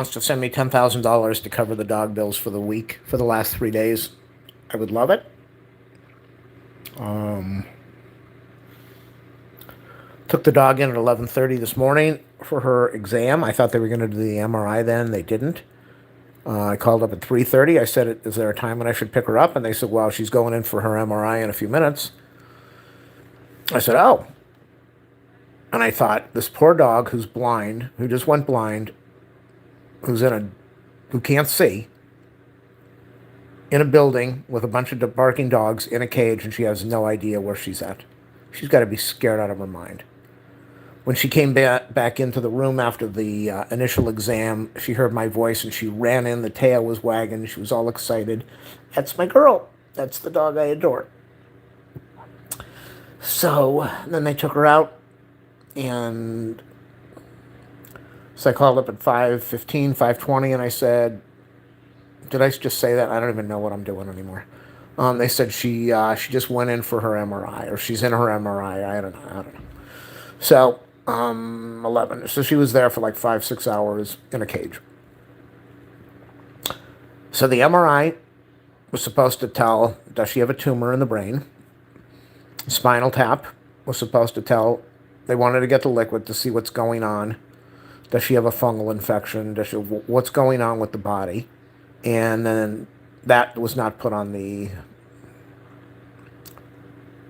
wants to send me $10,000 to cover the dog bills for the week, for the last 3 days, I would love it. Took the dog in at 11:30 this morning for her exam. I thought they were going to do the MRI then. They didn't. I called up at 3:30. I said, is there a time when I should pick her up? And they said, well, she's going in for her MRI in a few minutes. I said, oh. And I thought, this poor dog who's blind, who just went blind, who can't see, in a building with a bunch of barking dogs in a cage, and she has no idea where she's at. She's got to be scared out of her mind. When she came back into the room after the initial exam, she heard my voice and she ran in. The tail was wagging. She was all excited. That's my girl. That's the dog I adore. So then they took her out, and so I called up at 5:15, 5:20, and I said, did I just say that? I don't even know what I'm doing anymore. They said she just went in for her MRI, or she's in her MRI. I don't know. So 11. So she was there for like 5-6 hours in a cage. So the MRI was supposed to tell, does she have a tumor in the brain? Spinal tap was supposed to tell, they wanted to get the liquid to see what's going on. Does she have a fungal infection? What's going on with the body? And then that was not put on the...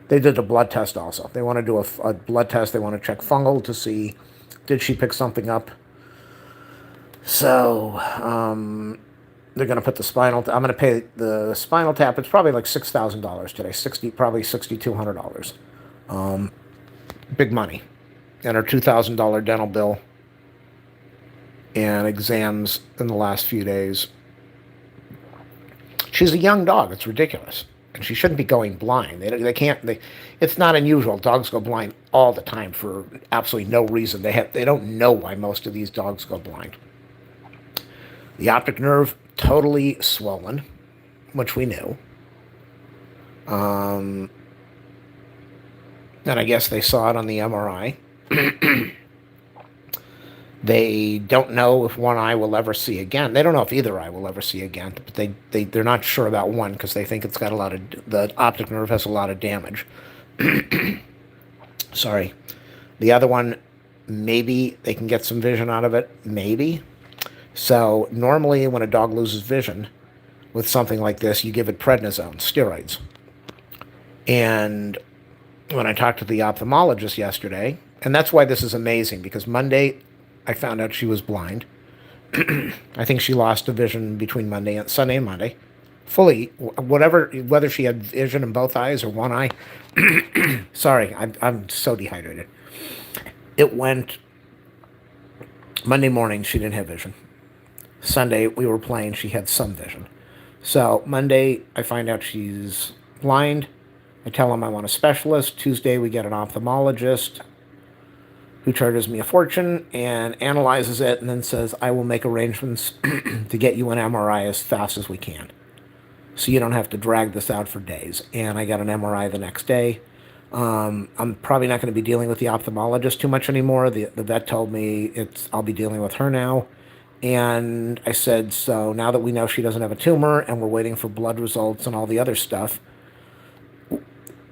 They did a blood test also. They want to do a blood test. They want to check fungal to see, did she pick something up? So they're going to put the spinal... I'm going to pay the spinal tap. It's probably like $6,000 today. Probably $6,200. Big money. And her $2,000 dental bill and exams in the last few days. She's a young dog. It's ridiculous. And she shouldn't be going blind. They can't. It's not unusual. Dogs go blind all the time for absolutely no reason. They don't know why most of these dogs go blind. The optic nerve totally swollen, which we knew. And I guess they saw it on the MRI. They don't know if one eye will ever see again. They don't know if either eye will ever see again, but they're not sure about one because they think it's got the optic nerve has a lot of damage. Sorry. The other one, maybe they can get some vision out of it, maybe. So normally when a dog loses vision with something like this, you give it prednisone, steroids. And when I talked to the ophthalmologist yesterday, and that's why this is amazing, because Monday I found out she was blind. I think she lost the vision between Sunday and Monday. Fully, whether she had vision in both eyes or one eye. Sorry, I'm so dehydrated. It went Monday morning, she didn't have vision. Sunday, we were playing, she had some vision. So Monday, I find out she's blind. I tell him I want a specialist. Tuesday, we get an ophthalmologist who charges me a fortune and analyzes it and then says, I will make arrangements to get you an MRI as fast as we can, so you don't have to drag this out for days. And I got an MRI the next day. I'm probably not going to be dealing with the ophthalmologist too much anymore. The vet told me I'll be dealing with her now. And I said, so now that we know she doesn't have a tumor and we're waiting for blood results and all the other stuff,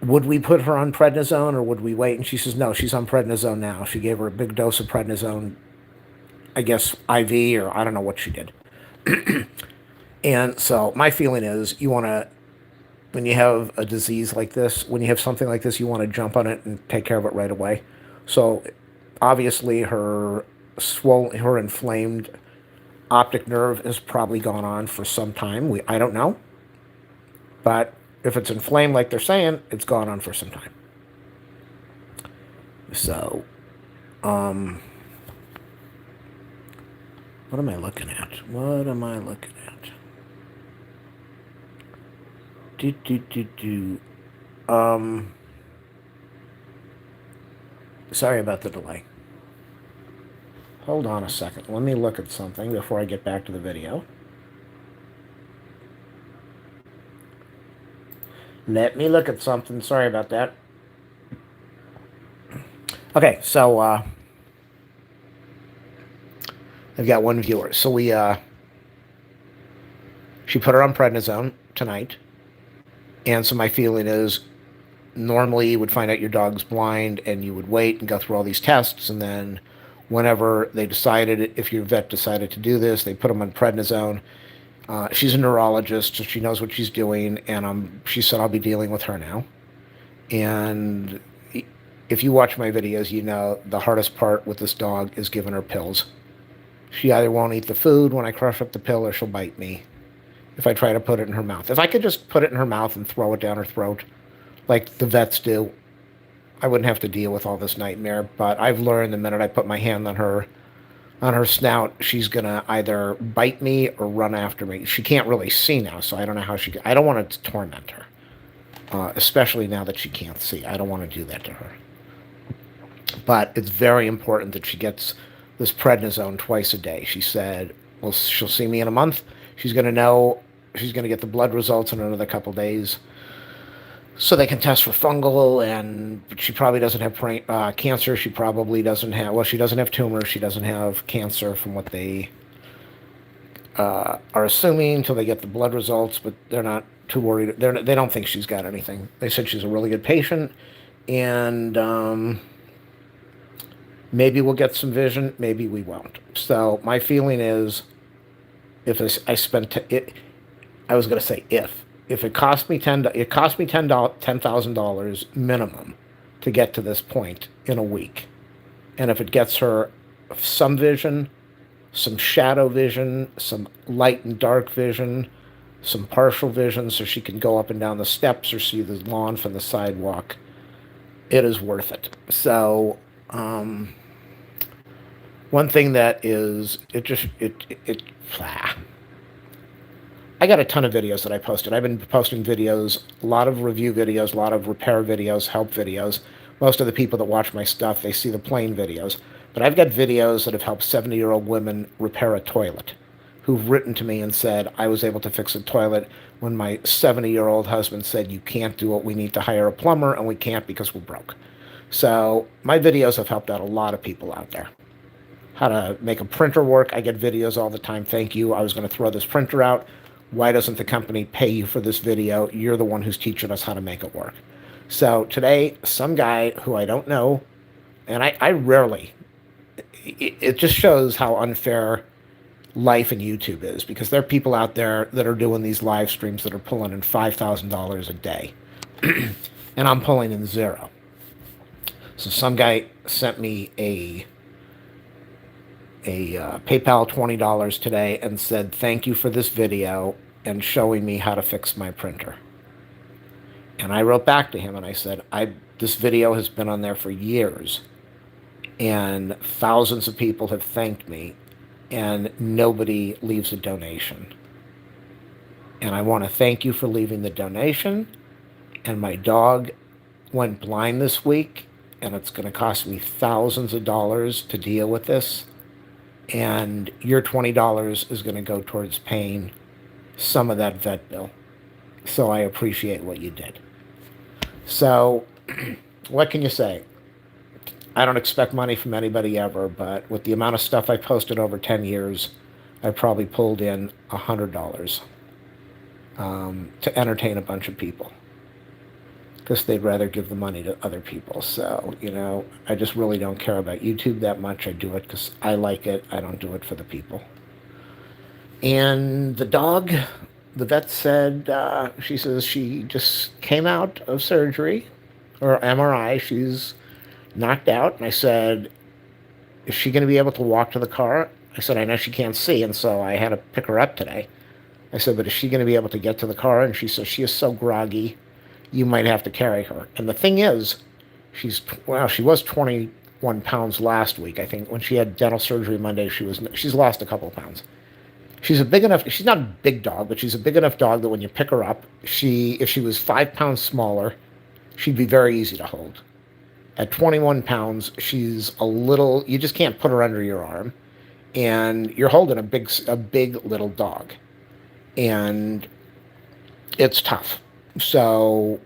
would we put her on prednisone or would we wait? And she says, no, she's on prednisone now. She gave her a big dose of prednisone, I guess IV, or I don't know what she did. And so my feeling is when you have a disease like this, when you have something like this, you want to jump on it and take care of it right away. So obviously her inflamed optic nerve has probably gone on for some time. I don't know. But if it's inflamed like they're saying, it's gone on for some time. So, what am I looking at? Sorry about the delay. Hold on a second. Let me look at something before I get back to the video. Let me look at something. Sorry about that. Okay, so I've got one viewer. So she put her on prednisone tonight. And so my feeling is normally you would find out your dog's blind and you would wait and go through all these tests. And then whenever they decided, if your vet decided to do this, they put them on prednisone. She's a neurologist, so she knows what she's doing. And she said, I'll be dealing with her now. And if you watch my videos, you know the hardest part with this dog is giving her pills. She either won't eat the food when I crush up the pill or she'll bite me if I try to put it in her mouth. If I could just put it in her mouth and throw it down her throat like the vets do, I wouldn't have to deal with all this nightmare. But I've learned the minute I put my hand on her snout, she's going to either bite me or run after me. She can't really see now, so I don't know how I don't want to torment her, especially now that she can't see. I don't want to do that to her. But it's very important that she gets this prednisone twice a day. She said, well, she'll see me in a month. She's going to know, she's going to get the blood results in another couple days so they can test for fungal. And she probably doesn't have cancer. She probably doesn't have, well, she doesn't have tumors. She doesn't have cancer from what they are assuming until they get the blood results, but they're not too worried. They don't think she's got anything. They said she's a really good patient, and maybe we'll get some vision, maybe we won't. So my feeling is, if I spent it, I was going to say if it cost me $10,000 minimum to get to this point in a week, and if it gets her some vision, some shadow vision, some light and dark vision, some partial vision, so she can go up and down the steps or see the lawn from the sidewalk, it is worth it. So one thing that is, I got a ton of videos that I posted. I've been posting videos, a lot of review videos, a lot of repair videos, help videos. Most of the people that watch my stuff, they see the plain videos. But I've got videos that have helped 70-year-old women repair a toilet, who've written to me and said, I was able to fix a toilet when my 70-year-old husband said, you can't do it, we need to hire a plumber, and we can't because we're broke. So my videos have helped out a lot of people out there. How to make a printer work. I get videos all the time. Thank you. I was going to throw this printer out. Why doesn't the company pay you for this video? You're the one who's teaching us how to make it work. So today, some guy who I don't know, and I rarely, it just shows how unfair life in YouTube is, because there are people out there that are doing these live streams that are pulling in $5,000 a day, and I'm pulling in zero. So some guy sent me a PayPal $20 today and said, thank you for this video and showing me how to fix my printer. And I wrote back to him and I said, this video has been on there for years and thousands of people have thanked me and nobody leaves a donation. And I want to thank you for leaving the donation. And my dog went blind this week and it's going to cost me thousands of dollars to deal with this. And your $20 is going to go towards paying some of that vet bill. So I appreciate what you did. So what can you say? I don't expect money from anybody ever, but with the amount of stuff I posted over 10 years, I probably pulled in $100 to entertain a bunch of people, because they'd rather give the money to other people. So, I just really don't care about YouTube that much. I do it because I like it. I don't do it for the people. And the dog, the vet said, she says she just came out of surgery, or MRI. She's knocked out. And I said, is she going to be able to walk to the car? I said, I know she can't see, and so I had to pick her up today. I said, but is she going to be able to get to the car? And she says, she is so groggy, you might have to carry her. And the thing is, she was 21 pounds last week. I think when she had dental surgery Monday, she's lost a couple of pounds. She's not a big dog, but she's a big enough dog that when you pick her up, if she was 5 pounds smaller, she'd be very easy to hold. At 21 pounds, she's a little, you just can't put her under your arm. And you're holding a big little dog. And it's tough. So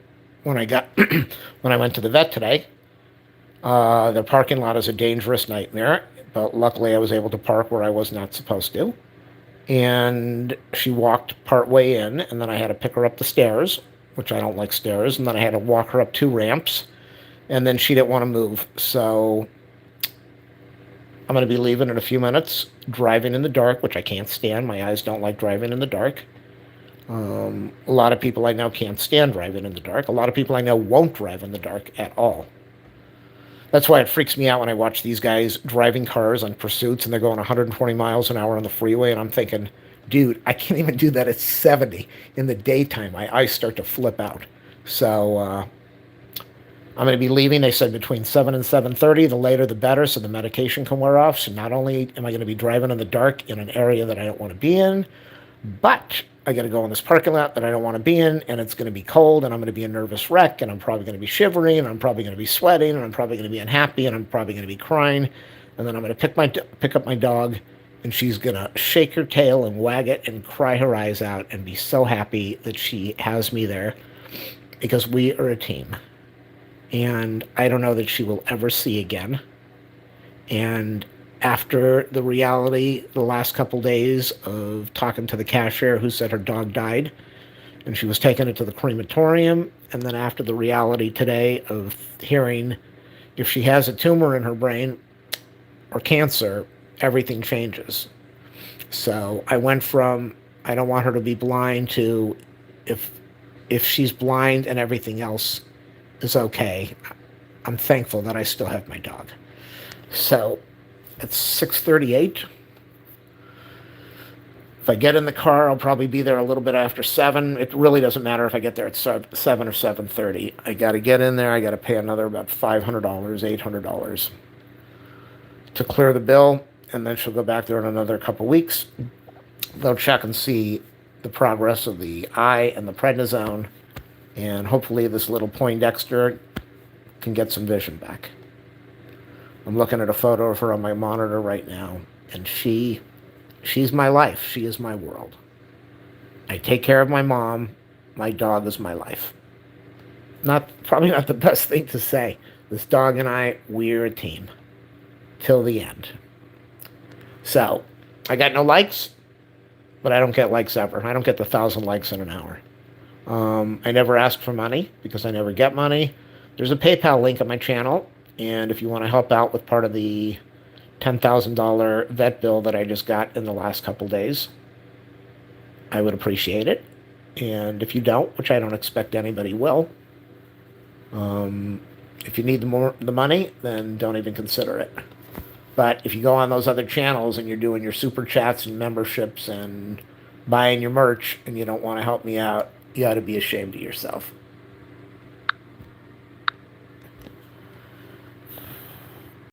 when I went to the vet today, the parking lot is a dangerous nightmare. but luckily I was able to park where I was not supposed to. And she walked part way in, and then I had to pick her up the stairs, which I don't like stairs, and then I had to walk her up 2 ramps, and then she didn't want to move. So I'm going to be leaving in a few minutes, driving in the dark, which I can't stand. My eyes don't like driving in the dark. A lot of people I know can't stand driving in the dark. A lot of people I know won't drive in the dark at all. That's why it freaks me out when I watch these guys driving cars on pursuits and they're going 120 miles an hour on the freeway, and I'm thinking, dude, I can't even do that at 70 in the daytime. My eyes start to flip out. So I'm going to be leaving. They said between 7 and 7:30. The later the better, so the medication can wear off. So not only am I going to be driving in the dark in an area that I don't want to be in, but I got to go in this parking lot that I don't want to be in, and it's going to be cold, and I'm going to be a nervous wreck, and I'm probably going to be shivering, and I'm probably going to be sweating, and I'm probably going to be unhappy, and I'm probably going to be crying, and then I'm going to pick up my dog, and she's going to shake her tail and wag it and cry her eyes out and be so happy that she has me there, because we are a team, and I don't know that she will ever see again. And after the reality, the last couple days of talking to the cashier who said her dog died, and she was taking it to the crematorium, and then after the reality today of hearing if she has a tumor in her brain or cancer, everything changes. So I went from I don't want her to be blind to if she's blind and everything else is okay, I'm thankful that I still have my dog. So it's 6:38. If I get in the car, I'll probably be there a little bit after 7. It really doesn't matter if I get there at 7 or 7:30. I got to get in there. I got to pay another about $500, $800 to clear the bill, and then she'll go back there in another couple weeks. They'll check and see the progress of the eye and the prednisone, and hopefully this little Poindexter can get some vision back. I'm looking at a photo of her on my monitor right now, and she's my life. She is my world. I take care of my mom. My dog is my life. Probably not the best thing to say. This dog and I, we're a team. Till the end. So, I got no likes, but I don't get likes ever. I don't get the 1,000 likes in an hour. I never ask for money because I never get money. There's a PayPal link on my channel. And if you want to help out with part of the $10,000 vet bill that I just got in the last couple days, I would appreciate it. And if you don't, which I don't expect anybody will, if you need the money, then don't even consider it. But if you go on those other channels and you're doing your super chats and memberships and buying your merch and you don't want to help me out, you ought to be ashamed of yourself.